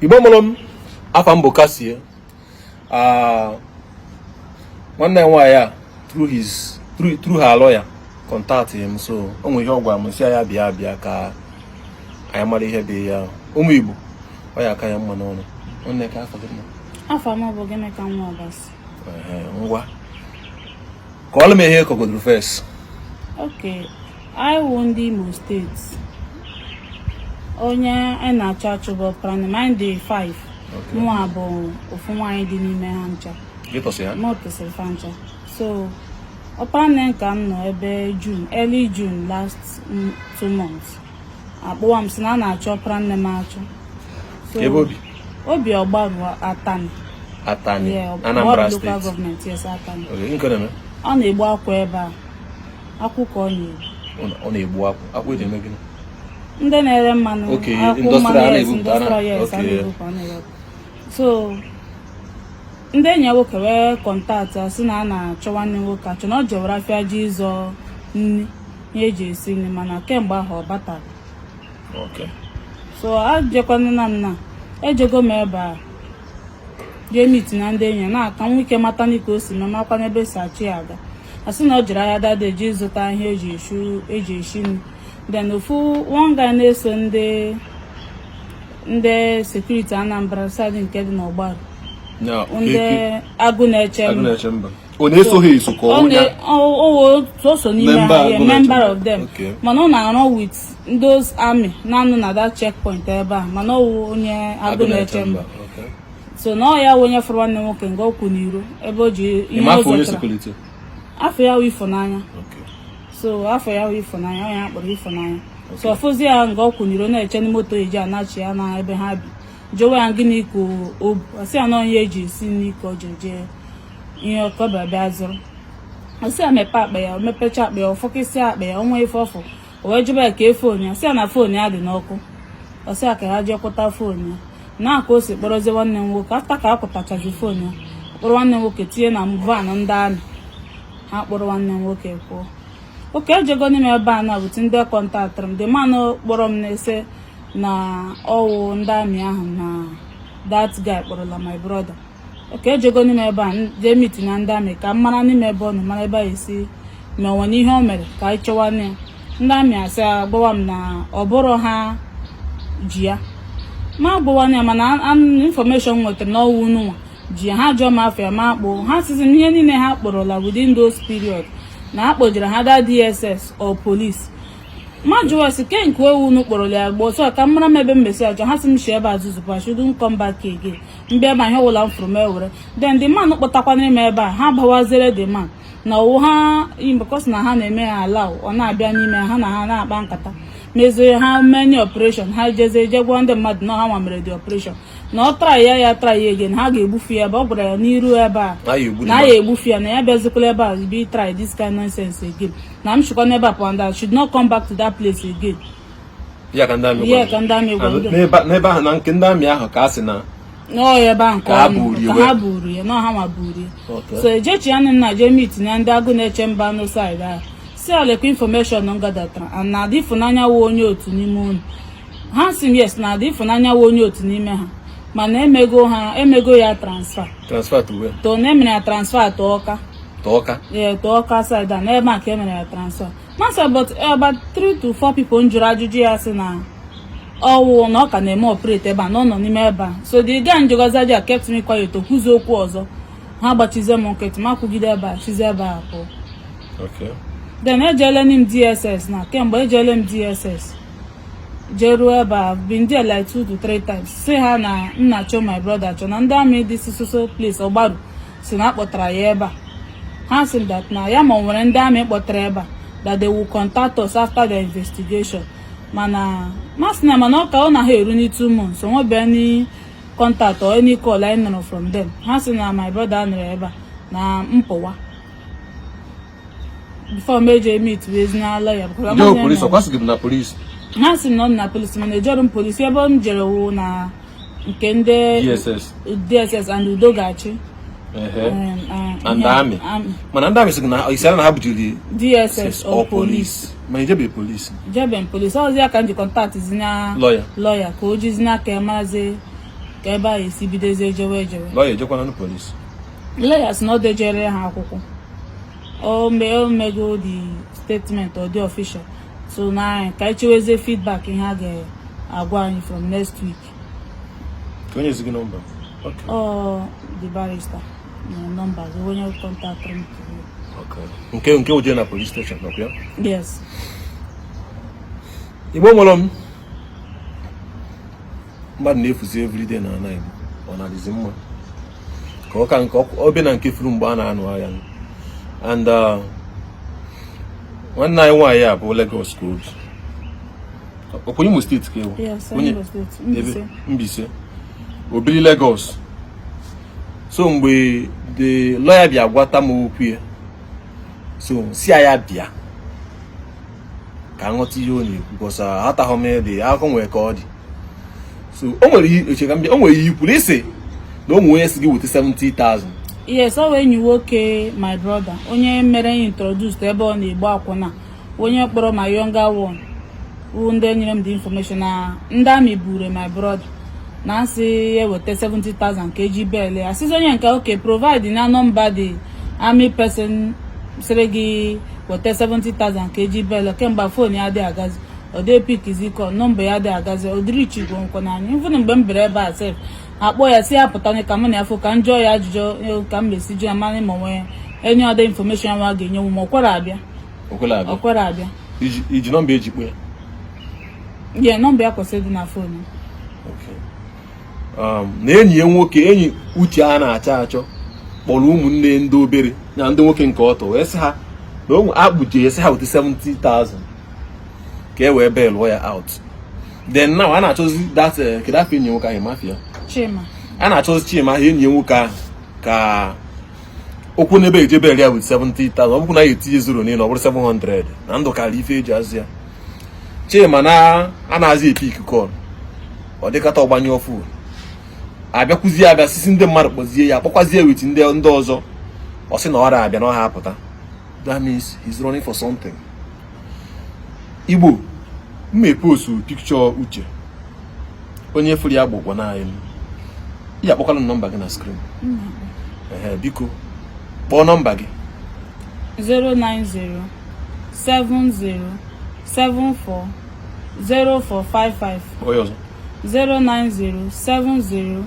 Ibomolom Afambo Cassie one day why through her lawyer contact him so only your say I be ka I am already here Umibu why I can't man on the car for them. Afama Bogame can was call me here could first. Okay, I won the most states. Onya and a church of plan mind day 5. Moabo of wine in Mehancha. Get us here. Not the Selfancha. So, upon then come no June, early June, last 2 months. Aboam Snana chopran the march. So, Obi Obaru Atani. Atani. Yeah, Anambra State. Local government, yes, Atani. Okay, on a walk wherever. Akwụkwọ on a walk. I wait a minute. Ndị na-ere mmanụ. Okay, industrial, yes, okay. So, ndị enyi nwoke wee kọntaktị asị na a na-achọ nwanne nwoke achọ na ọ jewere afịa ji ịzọ nri ihe eji esi nri mana kemgbe ahụ ọ batara. Okay. So, ajekwana na nna ejego m ebe a jee meet na ndị enyi na-aka nwa ike mata n'ike o si memakwa n'ebe si achị aga. Asị na ọ jiri ahịa dada eji zụta ihe eji eshi nri. Then ofu one guy na-eso ndị security Anambra State nke dị n'Ọgbaru. Ndị agụ na-eche mba. Ọ na-esoghị eso ka ọ so n'ime ha, member of them. Mana ọ na-arụ with those army na-anụ na that checkpoint ebe a mana ọ onye agụ na-eche mba. So na ọ ya onye fọrọ nwanne nwoke nga okwu n'iro ebe o ji ihe o zụtara. Afọ ya wụ Ifunanya. So afọ ya wụ Ifunanya, onye akpọrọ Ifunanya. So ọfụzi ya nga okwu n'iro na-eche na moto eji anachi ya na ebe ha bi. Jowe ya gịnị ka obu asị ya na onye eji esi n'ike o jeje ihe ọkọba bịa zụrụ. Asị ya mepe akpa ya, mepecha akpa ya, ọfọkịsị akpa ya, onwe ife ọfọ. O wee jụba ya ka fon ya, asị ya na fon ya dị n'ọkụ. Asị ya ka ha jee kwụta fon ya. Na aka o si kpọrọzie nwanne m nwoke, afta ka a kwụtachazi fon ya. Kpọrọ nwanne m nwoke tinye na van ndị amị. Ha kpọrọ nwanne m nwoke kwuo. Oke ejego n'ime ebe a na buti ndị kọntaktịrị m. The man kpọrọ m na-ese na ọwụ ndị amị ahụ na that guy kpọrọla my brother. Oke ejego n'ime ebe a jee meet na ndị amị ka m mara n'ime ebe ọ nọ mara ebe a esi ma ọ nwere ihe o mere ka anyị chọwa ya. Ndị amị asị agbawa m na ọ bụrụ ha ji ya. Ma agbawa ya mana information nwetara na ọwụ unu nwa ji ha jụọ m afọ ya ma akpọ ha sizi ihe niile ha kpọrọla within those period na akpọjiri ha da DSS or police. Ma jụọ si ke nke ewu unu kpọrọla ya gbọ so ka mara m ebe mbesi ajọ ha si m shi ebe azụzụpa shouldn't come back again. Mgbe ebe ihe ọwụla m fụrụ m ewere then the man kpọtakwana ime ebe a ha bawazere the man na ọwụ ha because na ha na-eme ha ala ọ na-abịa n'ime ha na ha na-akpa nkata mezie ha many operation ha jeze gwa ndị mmadụ na ha nwa mere the operation na ọ try ya again ha ga-egbufu ya ebe ọ gwara ya n'iru ebe a na ya egbufu ya na ya bịazikwala ebe a be try this kind nonsense again na m shikwa n'ebe a panda should not come back to that place again. Ya ka ndị amị gwa n'ebe ahụ na nke ndị amị ahụ ka a sị na ebe a nke ọnụ ka ha buru ya na ha nwa buru ya. So ejechi ya nna je meet na ndị agụ na-eche mba no side ahụ si alekwa information m gadatara na adị Ifunanya wụ onye otu n'ime unu. Ha si m yes na adị Ifunanya wụ onye otu n'ime ha mana emego ya transfer to na emere ya transfer to Ọka side a na ebe a ka emere ya transfer masa but about 3 to 4 people njụrụ ajụjụ ya sị na ọwụ na ọ ka na-eme operate ebe a na ọ nọ n'ime ebe a. So the guy njụgọzaji a kept me quiet to kwuzi okwu ọzọ ha gbachizie m nkịtị ma kwugide ebe a chizi ebe a pụọ. Then ejele m DSS na kemgbe ejele m DSS jeruo ebe a been there like 2 to 3 times si ha na nna chọ my brother chọ na ndị amị dị so place Ọgbaru si na akpọtara ya ebe a. Ha si that na ya ma nwere ndị amị kpọtara ebe a that they will contact us after the investigation mana masị na mana ọ na ha eru ni 2 months so nwebe any contact or any call I know from them. Ha si na my brother nọrọ ebe a na mpụwa before major meet with na lawyer police ha si nọ na police mana ejọrọ m police ebe m jere wụ na nke ndị DSS and Udogachi and army mana ndị amị sị na isara na ha bujiri DSS or police ma ijebe police jebe police ọzọ ya ka nji contact zina lawyer ka o jizi n'aka maazị ka ebe a esi bidozie ejewe lawyer ejekwana na police lawyers na ọ dejere ha akwụkwọ o mego the statement or the official so na ka echewezie feedback ihe a ga-agwa anyị from next week. onye ezi gị nọmba? The barrister number onye contact me. nke uje na police station ọkwa? Yes. Igbo nwere m mmadụ na-efuzi everyday na ana Igbo ọ na-adịzi mma ka ọ ka nke ọ bịa na nke furu mgbe a na-anụ agha and nwanne anyị nwaanyị a bụ Lagos ka obi ọkwa Imo steeti ka ewu onye Mbaise obiri Lagos. So mgbe the lawyer bịa gwata m okwu ya so si ya bịa ka nghọta ihe ọ na-ekwu because ataghị m dị akụkọ nwere ka ọ dị. So o nwere ihe eche ka m bịa o nwere ihe ikwuru isi na o nwere onye si gị weta 70,000. Yes, ọ wee enyi nwoke my brother onye mere introduced ebe ọ na-egbu akwụna onye kpọrọ my younger one ndị nyere m the information na ndị amị buru my brother na asị eweta 70,000 ka eji bel ya asịzi onye nke okay provide na number the army person sịrị gị weta 70,000 ka eji bel kemgbe phone ya dị agazi ọ dị pick izikọ nọmba ya dị agazi ọ dịrị chigwo nkọ n'anya mfụnụ mgbe m bere ebe a sef akpọ ya si ya pụta ka m na afọ ka njọ ya ajụjụ ka m mesi jụ ya mara ma nwee enye ọda information nwa ga-enye m ma ọkwara abịa iji nọmba ejikpo ya? Yeah, nọmba ya kwesịrị dị na phone. Na enyi ya nwoke enyi uche a na-achọ achọ kpọrọ ụmụnne ndị obere na ndị nwoke nke ọtọ wee sị ha na onwe akpụje esi ha wete 70,000 ka e wee bail ya out. Then now a na-achọzi that kedafe enyi nwoke ahụ mafia Chima. A na-achọzi Chima ahụ enyi nwoke ahụ ka okwu n'ebe eje bail ya with 70,000 ọ bụkwa na ya etinye zero n'ile ọ bụrụ 700 na ndụ karịa ife eji azụ ya. Chima na a na-azị epik call ọ dịkata ọgbanye ọfụ abịakwuzie abịa sisi ndị mmadụ kpọzie ya akpọkwazie wit ndị ọzọ ọ sị na ọ abịa na ọ ha apụta. That means he's running for something. Igbo mmepostu picture uche onye furu ya gbụkwa n'anyị ya akpọkwala nọmba gị na screen. Biko kpọọ nọmba gị 09070740455. onye ọzọ 09070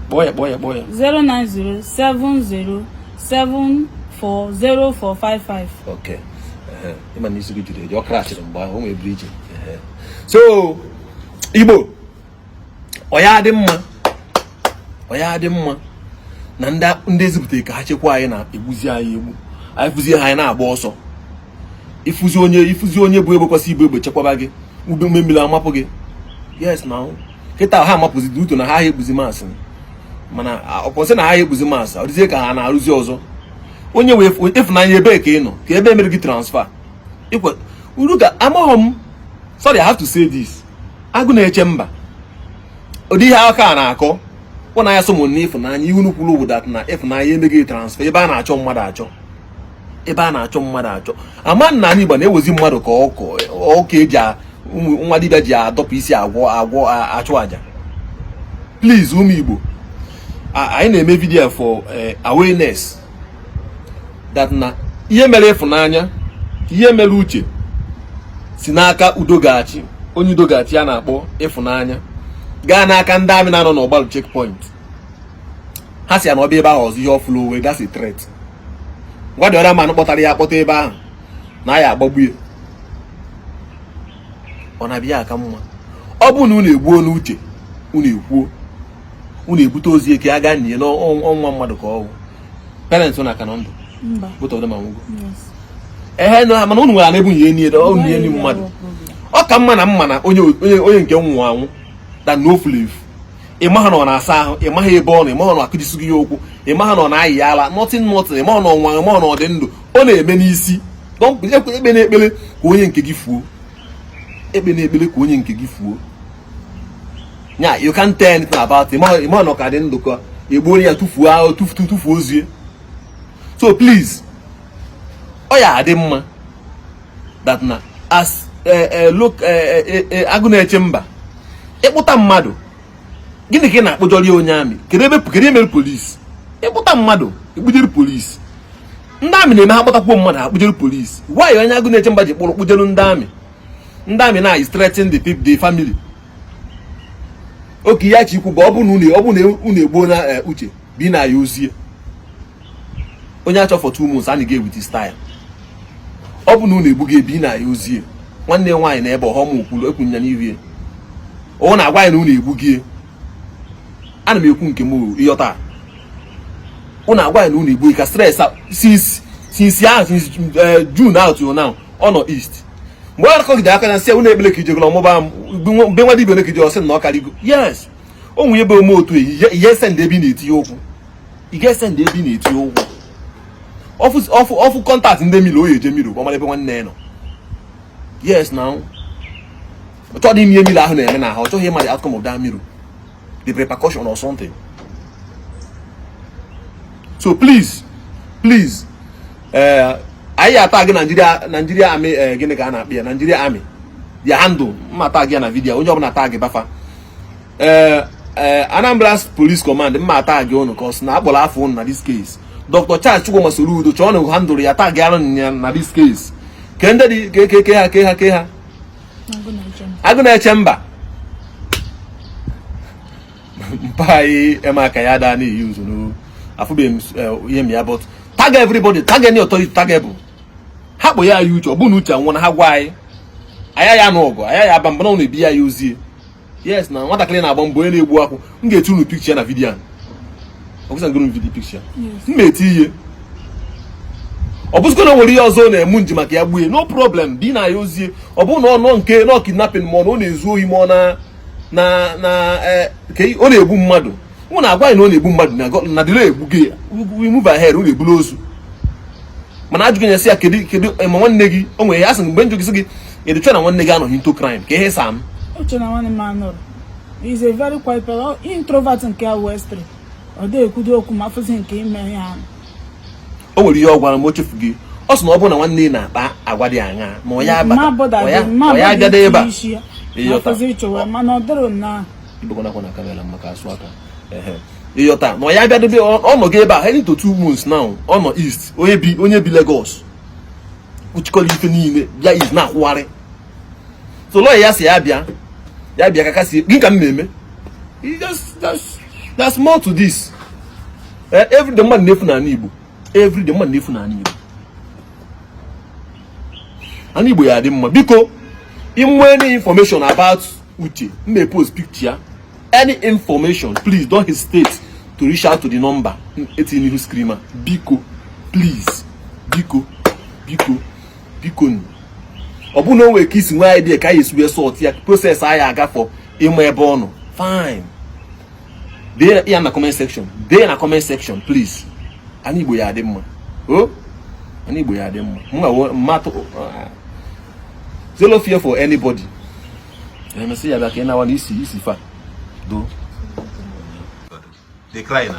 kpọọ ya 09070740455. Okay. Ịma na isi gị juru eji ọ krachiri mgbe ahụ o nwere briji. So Igbo ọ ya dị mma na ndị ezipụta ka ha chekwa anyị na-egbuzi anyị egbu anyị fụzie ha anyị na-agba ọsọ ifuzi onye bụ egbe kwesị ibu egbe chekwaba gị ube mmiri amapụ gị. Yes na kịta ha amapụzi dị uto na ha egbuzi masị mana ọkwọsị na ha egbuzi masị ọ dịzie ka ha na-arụzi ọzọ onye wee ịfụnanya ebe ka ị nọ ka ebe mere gị transfer uru ka amaghọ m. Sorry, I have to say this. Agụ na-eche mba ụdị ihe aka a na-akọ ọ na ya sọmụ na ịfụnanya ihu n'ukwuru obodo na ịfụnanya emeghị transfer ebe a na-achọ mmadụ achọ ama nna anyị Igbo na-ewezi mmadụ ka ọka eji nwa dibịa ji adọpụ isi agwọ achụ aja. Please ụmụ Igbo anyị na-eme video for awareness that na ihe mere ịfụnanya ihe mere uche si n'aka Udogachi onye Udogachi a na-akpọ ịfụnanya gaa n'aka ndị amị na-anọ n'ọgbalụ checkpoint. Ha si ya na ọbịa ebe ahụ ọzọ ihe ọfụlụ owe that's a threat. Gwa dị ọrịa manụ kpọtara ya akpọta ebe ahụ na ya agbagbu ya ọ na-abịa aka mma ọ bụ na unu egbuo n'uche unu ebute ozi eke a gaa nye n'ọnwa mmadụ ka ọgwụ parents na aka na ndụ mana unu nwere na-ebu nye enyi mmadụ ọ ka mma na onye nke nwụrụ anwụ da na ofulu efu ịmaha na ọ na-asa ahụ ịmaha ebe ọ nọ ịmaha na akụjisi gị okwu ịmaha na ọ na-ayị ya ala nothing ịmaha na ọnwa ịmaha na ọ dị ndụ ọ na-eme n'isi ekpe na-ekpele ka onye nke gị fuo nya you can't tell anything about ịmaha na ọ ka dị ndụ ka egbuo ya tufuo ahụ tufuo ozie. So please ọ ya adị mma that na as look agụ na-eche mba ịkpụta mmadụ gịnị ka ị na-akpụjọrọ onye amị kedu emere polisi ịkpụta mmadụ ekpujere polisi ndị amị na-eme ha kpụtakwuo mmadụ ha akpụjere polisi why onye agụ na-eche mba ji kpụrụ kpụjere ndị amị na is threatening the family oke ya chikwu bụ ọ bụ na unu egbuo na uche bi na ya ozie onye achọ for 2 months a na-ga ewite style ọ bụ na unu egbughị ebi na ya ozie nwanne nwaanyị na ebe ọghọm okwuru ekwunya n'irie ọ na-agwa anyị na unu egbughị ana m ekwu nke m ịghọta unu agwa anyị na unu egbughị ka stress since June ahụ to now ọ nọ east mgbe ọ rakọgide aka na nsị unu ekpele ka ijegolo ọmụba mbe nwa dibia nekije ọsị na ọ karịgo yes o nwunye ebe ome otu ihe send ebe na-etinye okwu ige send ebe na-etinye okwu ọfụ kọntaktị ndị milo o eje miro ọmara ebe nwanne ya nọ yes now ọ chọghị ime ihe milo ahụ na-eme na ha ọ chọghị ịma the outcome of that miro the repercussion or something so please anyị atag Nigeria Army gịnị ka a na-akpị ya Nigeria Army their handle mma tag ya na vidio onye ọbụla tag bafa Anambra Police Command mma tag unu cause na akpọrọ afọ unu na this case Dr. Charles Chukwuma Soludo chọọ na handle ya tag ya na this case ke ndị dị ke ha agụ na-eche mba mpai emaka ya da na use no afụbeghị ihe m ya but tag everybody tag any authority tagable ha kpọ ya uche ọ bụ na uche anwụ na ha gwa anyị ya n'ọgụ ya aba mba na ọ na-ebi ya ozie yes na nwatakịrị na-agba mbọ onye na-egbu akwụ m ga-eti unu picture na vidio ọbụsa ngoro video picture m na-eti ihe ọ bụzikwa na nwere ihe ọzọ na-emu nji maka ya gbuo no problem bi na ya ozie ọ bụ na ọ nke nọ kidnapping ma ọ na-ezu ohi ma ọ ọ na-egbu mmadụ mụ na-agwa anyị na ọ na-egbu mmadụ na dịrị egbugo ya we move ahead ọ na-egburu ozu mana ajụghị ya sị ya kedu ma nwanne gị o nwere ya asị mgbe njụ gị sị gị edocha na nwanne gị anọghị into crime ka ihe sam uche na nwanne m anọrọ is a very quiet person introvert nke Western ọ dị ekwudo okwu ma afụzi nke ime ihe ahụ o nwere ihe ọ gwara m o chefu gị ọ sị na ọ bụ na nwanne na-akpa agwa dị aṅa ma ọ ya agada ebe a ịyọta na ya bịadobe ọ nọ gị ebe a heading to 2 months now ọ nọ east onye bi Lagos uchikọrọ ife niile bịa is na-akwụgharị so lọya ya si ya bịa kakasị gị ka m na-eme there's more to this everyday mmadụ na-efu n'ala Igbo everyday mmadụ na-efu n'ala Igbo ana Igbo ya dị mma biko inwe any information about Uche may post picture any information please don't hesitate to reach out to the number 18 ihu screamer biko please biko ọ bụ na o nwere ka isi nwe idea ka anyị esi sort ya process anyị aga for ịma ebe ọ nọ fine dee ya na comment section please ana Igbo ya dị mma ana Igbo ya dị mma mmatụ zero fear for anybody let me see ya back in now isi fa do decline